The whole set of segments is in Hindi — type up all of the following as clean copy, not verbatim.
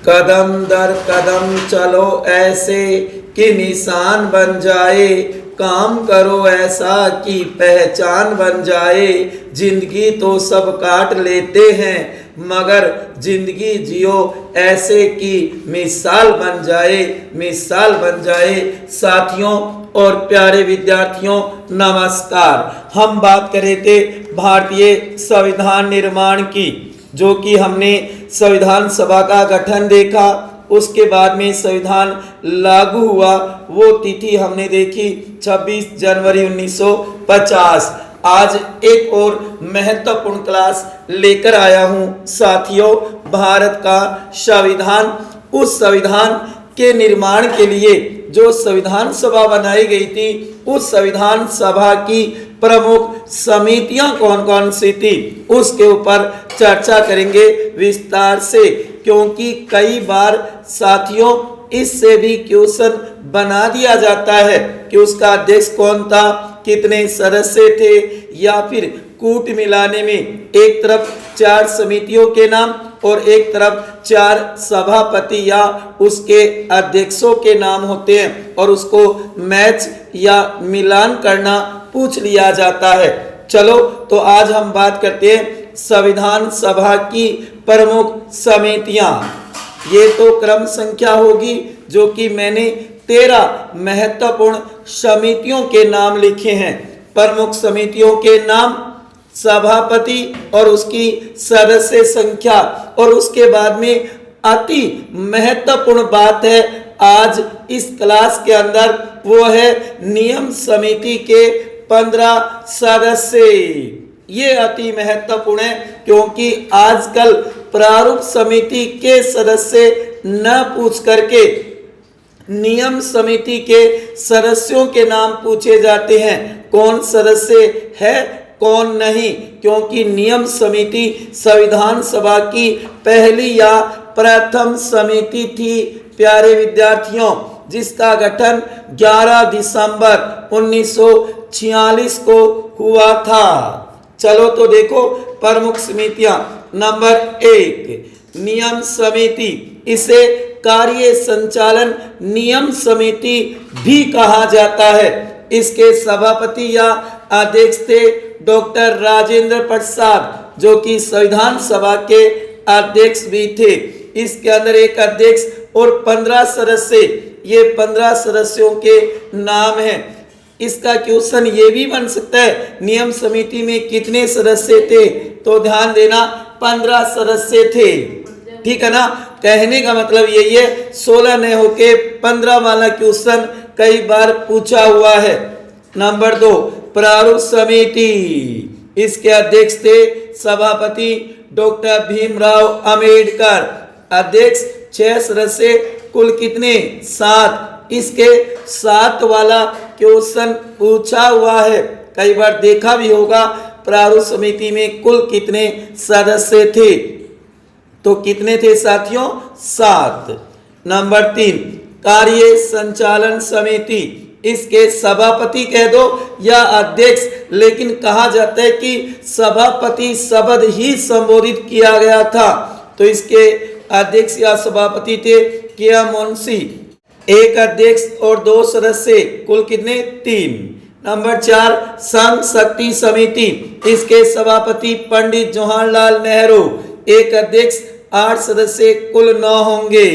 कदम दर कदम चलो ऐसे कि निशान बन जाए, काम करो ऐसा कि पहचान बन जाए। जिंदगी तो सब काट लेते हैं मगर जिंदगी जियो ऐसे कि मिसाल बन जाए, मिसाल बन जाए। साथियों और प्यारे विद्यार्थियों नमस्कार। हम बात कर रहे थे भारतीय संविधान निर्माण की, जो कि हमने संविधान सभा का गठन देखा, उसके बाद में संविधान लागू हुआ, वो तिथि हमने देखी 26 जनवरी 1950। आज एक और महत्वपूर्ण क्लास लेकर आया हूं साथियों, भारत का संविधान। उस संविधान के निर्माण के लिए जो संविधान सभा बनाई गई थी, उस संविधान सभा की प्रमुख समितियां कौन कौन सी थी, उसके ऊपर चर्चा करेंगे विस्तार से। क्योंकि कई बार साथियों इससे भी क्वेश्चन बना दिया जाता है कि उसका अध्यक्ष कौन था, कितने सदस्य थे, या फिर कूट मिलाने में एक तरफ 4 समितियों के नाम और एक तरफ 4 सभापति या उसके अध्यक्षों के नाम होते हैं, और उसको मैच या मिलान करना पूछ लिया जाता है। चलो तो आज हम बात करते हैं संविधान सभा की प्रमुख समितियां। ये तो क्रम संख्या होगी, जो कि मैंने 13 महत्वपूर्ण समितियों के नाम लिखे हैं। प्रमुख समितियों के नाम, सभापति और उसकी सदस्य संख्या, और उसके बाद में अति महत्वपूर्ण बात है आज इस क्लास के अंदर, वो है नियम समिति के 15 सदस्य। ये अति महत्वपूर्ण है क्योंकि आजकल प्रारूप समिति के सदस्य न पूछ करके नियम समिति के सदस्यों के नाम पूछे जाते हैं, कौन सदस्य है कौन नहीं। क्योंकि नियम समिति संविधान सभा की पहली या प्रथम समिति थी प्यारे विद्यार्थियों, जिसका गठन 11 दिसंबर 1946 को हुआ था। चलो तो देखो प्रमुख समितियां। नंबर 1 नियम समिति, इसे कार्य संचालन नियम समिति भी कहा जाता है। इसके सभापति या अध्यक्ष थे डॉक्टर राजेंद्र प्रसाद, जो कि संविधान सभा के अध्यक्ष भी थे। इसके अंदर एक अध्यक्ष और 15 सदस्य, ये 15 सदस्यों के नाम हैं। इसका क्वेश्चन ये भी बन सकता है नियम समिति में कितने सदस्य थे, तो ध्यान देना 15 सदस्य थे, ठीक है ना। कहने का मतलब यही है 16 न होके 15 वाला क्वेश्चन कई बार पूछा हुआ है। नंबर 2 प्रारूप समिति, इसके अध्यक्ष थे सभापति डॉक्टर भीमराव अंबेडकर। अध्यक्ष 6 सदस्य, कुल कितने 7। इसके 7 वाला क्वेश्चन पूछा हुआ है, कई बार देखा भी होगा प्रारूप समिति में कुल कितने सदस्य थे, तो कितने थे साथियों 7। नंबर 3 कार्य संचालन समिति, इसके सभापति कह दो या अध्यक्ष, लेकिन कहा जाता है कि सभापति शब्द ही संबोधित किया गया था, तो इसके अध्यक्ष या सभापति थे के मुंशी। एक अध्यक्ष और 2 सदस्य, कुल कितने 3। नंबर 4 संघ शक्ति समिति, इसके सभापति पंडित जवाहरलाल नेहरू। एक अध्यक्ष 8 सदस्य, कुल 9 होंगे।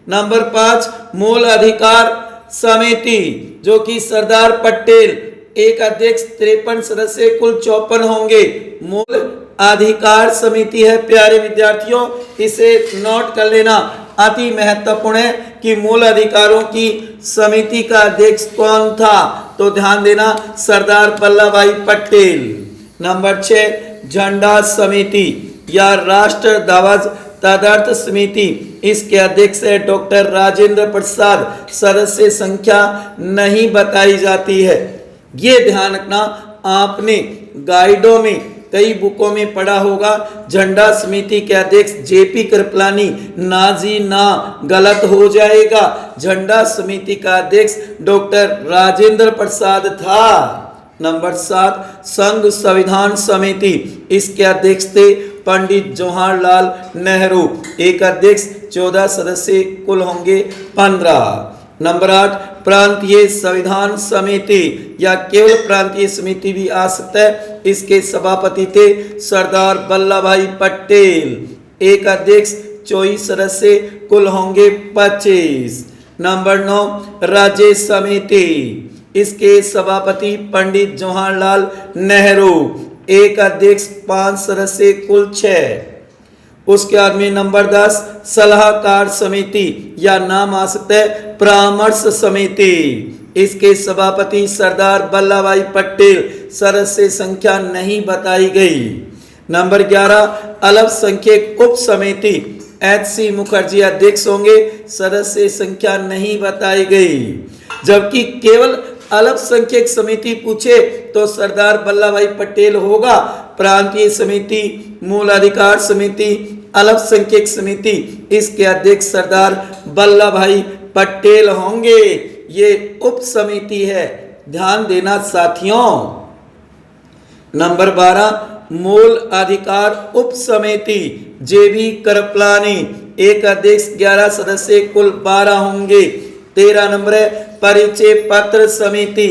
नंबर 5 मूल अधिकार समिति, जो कि सरदार पटेल। एक अध्यक्ष 53 सदस्य, कुल 54 होंगे। मूल अधिकार समिति है प्यारे विद्यार्थियों, इसे नोट कर लेना, अति महत्वपूर्ण है कि मूल अधिकारों की समिति का अध्यक्ष कौन था, तो ध्यान देना सरदार वल्लभ भाई पटेल। नंबर 6 झंडा समिति या राष्ट्र ध्वज तदर्थ समिति, इसके अध्यक्ष है डॉक्टर राजेंद्र प्रसाद। सदस्य संख्या नहीं बताई जाती है। ये ध्यान रखना, आपने गाइडों में कई बुकों में पढ़ा होगा झंडा समिति के अध्यक्ष जेपी कृपलानी। नाजी ना गलत हो जाएगा, झंडा समिति का अध्यक्ष डॉक्टर राजेंद्र प्रसाद था। नंबर 7 संघ संविधान समिति, इसके अध्यक्ष थे पंडित जवाहरलाल नेहरू। एक अध्यक्ष 14 सदस्य कुल होंगे 15। नंबर 8 प्रांतीय संविधान समिति या केवल प्रांतीय समिति भी आ सकता है। इसके सभापति थे सरदार वल्लभ भाई पटेल। एक अध्यक्ष 24 सदस्य कुल होंगे 25। नंबर 9 राज्य समिति, इसके सभापति पंडित जवाहरलाल नेहरू। एक अध्यक्ष 5 सदस्य कुल 6। उसके बाद में नंबर 10 सलाहकार समिति या नाम आ सकता है परामर्श समिति। इसके सभापति सरदार वल्लभ भाई पटेल। सदस्य संख्या नहीं बताई गई। नंबर 11 अल्पसंख्यक उप समिति, HC मुखर्जी अध्यक्ष होंगे। सदस्य संख्या नहीं बताई गई। जबकि केवल अल्पसंख्यक समिति पूछे तो सरदार वल्लभ भाई पटेल होगा। प्रांतीय समिति, मूल अधिकार समिति, अल्पसंख्यक समिति, इसके अध्यक्ष सरदार वल्लभ भाई पटेल होंगे। ये उप समिति है, ध्यान देना साथियों। नंबर 12 मूल अधिकार उप समिति, JB कृपलानी। एक अध्यक्ष 11 सदस्य कुल 12 होंगे। 13 नंबर है परिचय पत्र समिति,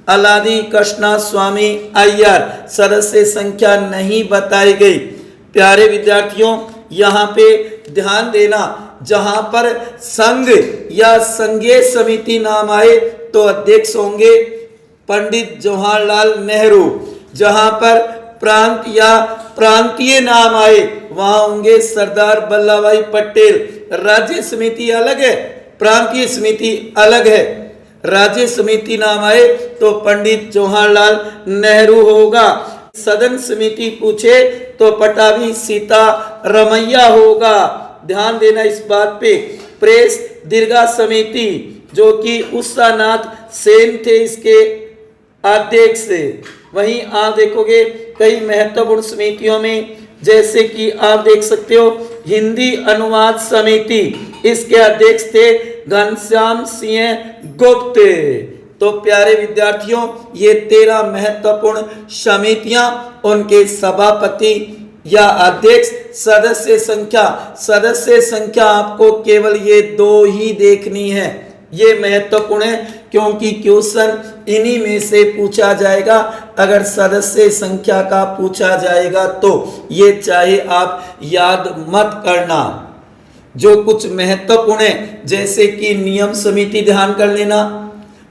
अलादी कृष्णा स्वामी अय्यर। सदस्य संख्या नहीं बताई गई। प्यारे विद्यार्थियों, यहाँ पे ध्यान देना, जहां पर संघ या संघीय समिति नाम आए तो अध्यक्ष होंगे पंडित जवाहरलाल नेहरू। जहां पर प्रांत या प्रांतीय नाम आए वहां होंगे सरदार वल्लभ भाई पटेल। राज्य समिति अलग है, प्रांतीय समिति अलग है। राज्य समिति नाम आए तो पंडित जवाहरलाल नेहरू होगा। सदन समिति पूछे तो पटाभी सीतारमैया होगा। ध्यान देना इस बात पे। प्रेस दीर्घा समिति जो कि उषानाथ सेन थे इसके अध्यक्ष। वहीं आप देखोगे कई महत्वपूर्ण समितियों में, जैसे कि आप देख सकते हो हिंदी अनुवाद समिति, इसके अध्यक्ष थे घनश्याम सिंह गुप्त। तो प्यारे विद्यार्थियों, ये 13 महत्वपूर्ण समितियां, उनके सभापति या अध्यक्ष, सदस्य संख्या आपको केवल ये 2 ही देखनी है। ये महत्वपूर्ण है क्योंकि क्वेश्चन इन्हीं में से पूछा जाएगा। अगर सदस्य संख्या का पूछा जाएगा तो ये चाहे आप याद मत करना। जो कुछ महत्वपूर्ण है जैसे कि नियम समिति ध्यान कर लेना,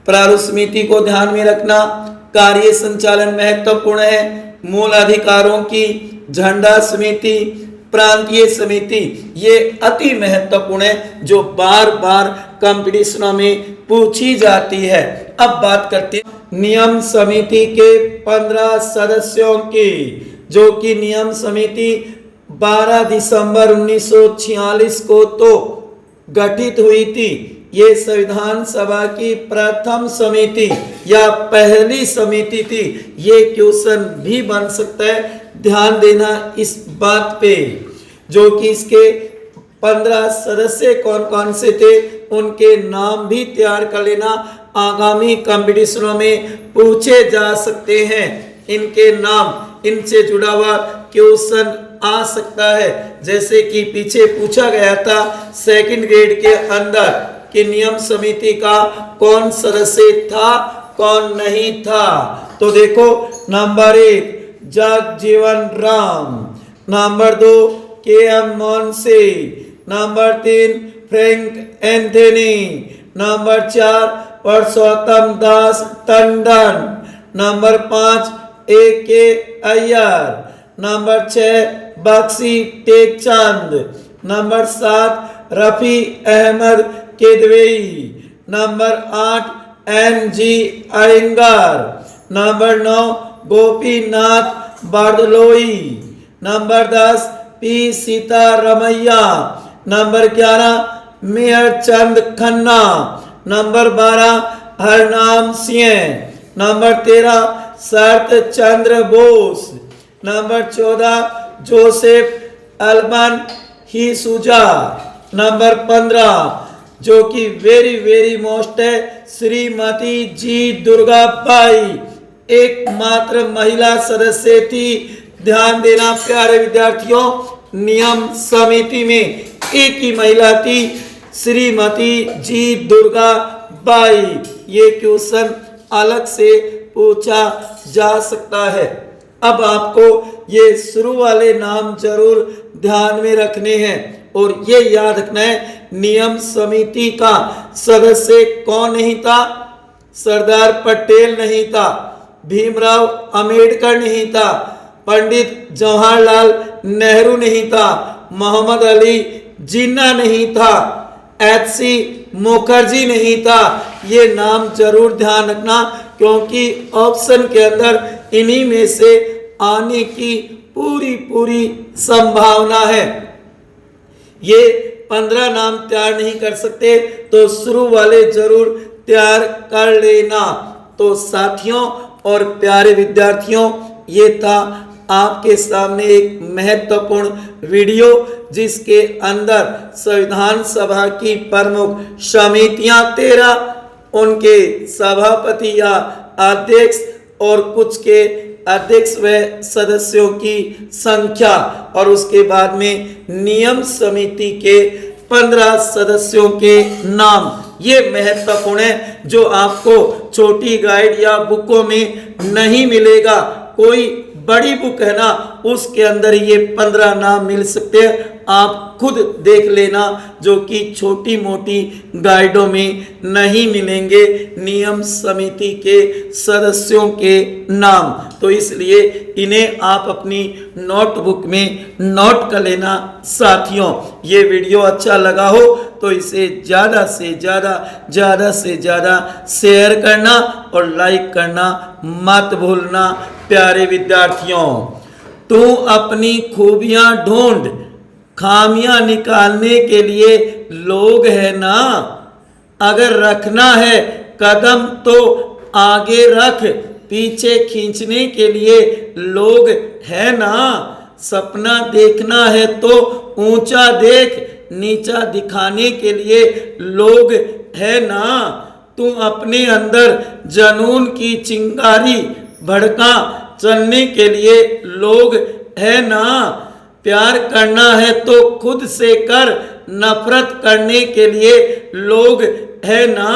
प्रारूप समिति को ध्यान में रखना, कार्य संचालन महत्वपूर्ण है, मूल अधिकारों की झंडा समिति, प्रांतीय समिति, ये अति महत्वपूर्ण है जो बार बार कंपटीशनों में पूछी जाती है। अब बात करते हैं नियम समिति के 15 सदस्यों की, जो कि नियम समिति 12 दिसंबर 1946 को तो गठित हुई थी। ये संविधान सभा की प्रथम समिति या पहली समिति थी। ये क्वेश्चन भी बन सकता है, ध्यान देना इस बात पे। जो कि इसके 15 सदस्य कौन कौन से थे उनके नाम भी तैयार कर लेना, आगामी कंपटीशनों में पूछे जा सकते हैं। इनके नाम, इनसे जुड़ा हुआ क्वेश्चन आ सकता है। जैसे कि पीछे पूछा गया था 2nd ग्रेड के अंदर कि नियम समिति का कौन सदस्य था कौन नहीं था। तो देखो number 1 Jagjivan Ram, number 2 KM Munshi, number 3 Frank Anthony, number 4 Purushottam Das Tandon, number 5 AK Ayyar, number 6 Bakshi Tekchand, number 7 Rafi Ahmed Kidwai, number 8 NG Ayyangar, number 9 Gopinath Bardoloi, number 10 P Sitaramayya, number 11 Mehr Chand Khanna, number 12 Harnam Singh, number 13 Sarat Chandra Bose, number 14 Joseph Alban D'Souza, number 15 जो कि वेरी मोस्ट है श्रीमती जी दुर्गा बाई, एकमात्र महिला सदस्य थी ध्यान देना प्यारे विद्यार्थियों, नियम समिति में एक ही महिला थी, श्रीमती जी दुर्गा बाई। ये क्वेश्चन अलग से पूछा जा सकता है। अब आपको ये शुरू वाले नाम जरूर ध्यान में रखने हैं और ये याद रखना है, नियम समिति का सदस्य कौन नहीं था? सरदार पटेल नहीं था, भीमराव अंबेडकर नहीं था, पंडित जवाहरलाल नेहरू नहीं था, मोहम्मद अली जिन्ना नहीं था, एच.सी. मुखर्जी नहीं था। ये नाम जरूर ध्यान रखना, क्योंकि ऑप्शन के अंदर इन्हीं में से आने की पूरी संभावना है। ये 15 नाम तैयार नहीं कर सकते तो शुरू वाले जरूर तैयार कर लेना। तो साथियों और प्यारे विद्यार्थियों, ये था आपके सामने एक महत्वपूर्ण वीडियो, जिसके अंदर संविधान सभा की प्रमुख समितियां 13, उनके सभापति या अध्यक्ष और कुछ के अध्यक्ष व सदस्यों की संख्या, और उसके बाद में नियम समिति के 15 सदस्यों के नाम, ये महत्वपूर्ण है, जो आपको छोटी गाइड या बुकों में नहीं मिलेगा। कोई बड़ी बुक है ना, उसके अंदर ये 15 नाम मिल सकते हैं, आप खुद देख लेना, जो कि छोटी मोटी गाइडों में नहीं मिलेंगे नियम समिति के सदस्यों के नाम। तो इसलिए इन्हें आप अपनी नोटबुक में नोट कर लेना। साथियों, ये वीडियो अच्छा लगा हो तो इसे ज़्यादा से ज़्यादा शेयर करना और लाइक करना मत भूलना। प्यारे विद्यार्थियों, तू अपनी खूबियां ढूंढ, खामियां निकालने के लिए लोग है ना। अगर रखना है कदम तो आगे रख, पीछे खींचने के लिए लोग है ना। सपना देखना है तो ऊंचा देख, नीचा दिखाने के लिए लोग है ना। तू अपने अंदर जनून की चिंगारी भड़का, चलने के लिए लोग है ना। प्यार करना है तो खुद से कर, नफरत करने के लिए लोग है ना।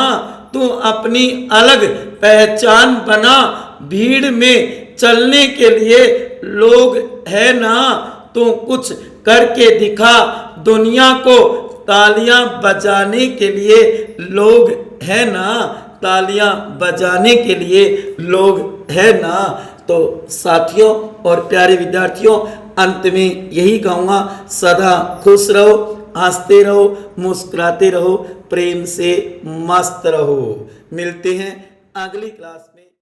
तू अपनी अलग पहचान बना, भीड़ में चलने के लिए लोग है ना। तू कुछ करके दिखा, दुनिया को तालियां बजाने के लिए लोग है ना। तालियां बजाने के लिए लोग है ना। तो साथियों और प्यारे विद्यार्थियों, अंत में यही कहूँगा, सदा खुश रहो, हंसते रहो, मुस्कुराते रहो, प्रेम से मस्त रहो। मिलते हैं अगली क्लास में।